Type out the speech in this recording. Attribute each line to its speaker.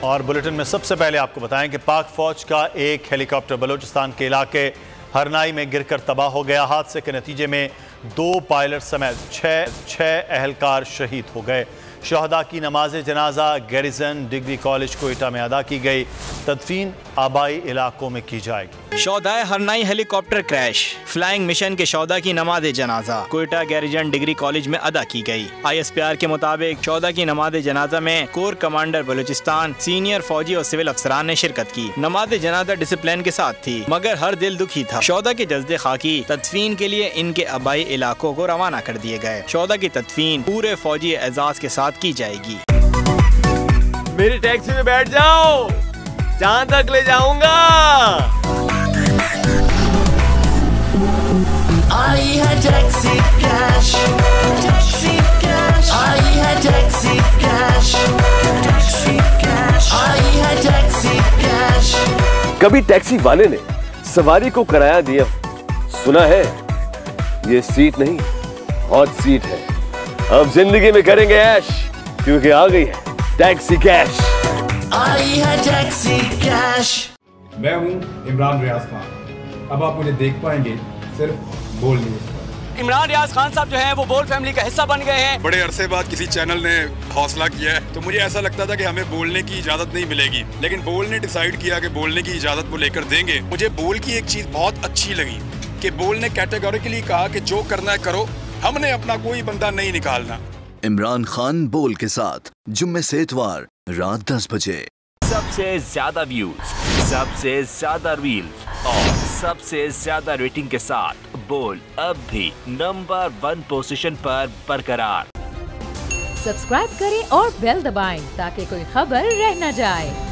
Speaker 1: और बुलेटिन में सबसे पहले आपको बताएं कि पाक फौज का एक हेलीकॉप्टर बलूचिस्तान के इलाके हरनाई में गिरकर तबाह हो गया। हादसे के नतीजे में 2 पायलट समेत छह एहलकार शहीद हो गए। शहदा की नमाज जनाजा गैरिजन डिग्री कॉलेज कोयटा में अदा की गई। तदफीन आबाई इलाकों में की जाएगी।
Speaker 2: शौदाए Harnai helicopter crash, flying mission के शौदा की नमाज जनाजा कोयटा गैरिजन डिग्री कॉलेज में अदा की गई। ISPR के मुताबिक शौदा की नमाज जनाजा में कोर कमांडर बलूचिस्तान, सीनियर फौजी और सिविल अफसरान ने शिरकत की। नमाज जनाजा डिसिप्लिन के साथ थी, मगर हर दिल दुखी था। शौदा के जज्दे खाकी तदफीन के लिए इनके आबाई इलाकों को रवाना कर दिए गए। शौदा की तदफीन पूरे फौजी एजाज के साथ की जाएगी।
Speaker 3: मेरी टैक्सी में बैठ जाओ, जहाँ तक ले जाऊंगा।
Speaker 4: आई है टैक्सी कैश, टैक्सी कैश, आई है टैक्सी कैश, टैक्सी कैश, आई है टैक्सी कैश।
Speaker 3: कभी टैक्सी वाले ने सवारी को किराया दिया, सुना है ये सीट नहीं हॉट सीट है। अब जिंदगी में करेंगे ऐश, क्योंकि आ गई है टैक्सी कैश।
Speaker 4: आई है टैक्सी कैश।
Speaker 5: मैं हूं इमरान रियाज खान। अब आप मुझे देख पाएंगे सिर्फ बोल न्यूज पर।
Speaker 2: इमरान रियाज खान साहब जो हैं वो बोल फैमिली का हिस्सा बन गए हैं।
Speaker 6: बड़े अरसे बाद किसी चैनल ने हौसला किया है, तो मुझे ऐसा लगता था कि हमें बोलने की इजाजत नहीं मिलेगी, लेकिन बोल ने डिसाइड किया कि बोलने की इजाजत वो लेकर देंगे। मुझे बोल की एक चीज बहुत अच्छी लगी कि बोल ने कैटेगोरिकली कहा कि जो करना है करो, हमने अपना कोई बंदा नहीं निकालना।
Speaker 7: इमरान खान बोल के साथ जुम्मे से इतवार रात 10 बजे।
Speaker 8: सबसे ज्यादा व्यूज, सबसे ज्यादा रील्स और सबसे ज्यादा रेटिंग के साथ बोल अब भी नंबर 1 पोजीशन पर बरकरार।
Speaker 9: सब्सक्राइब करें और बेल दबाएं ताकि कोई खबर रह न जाए।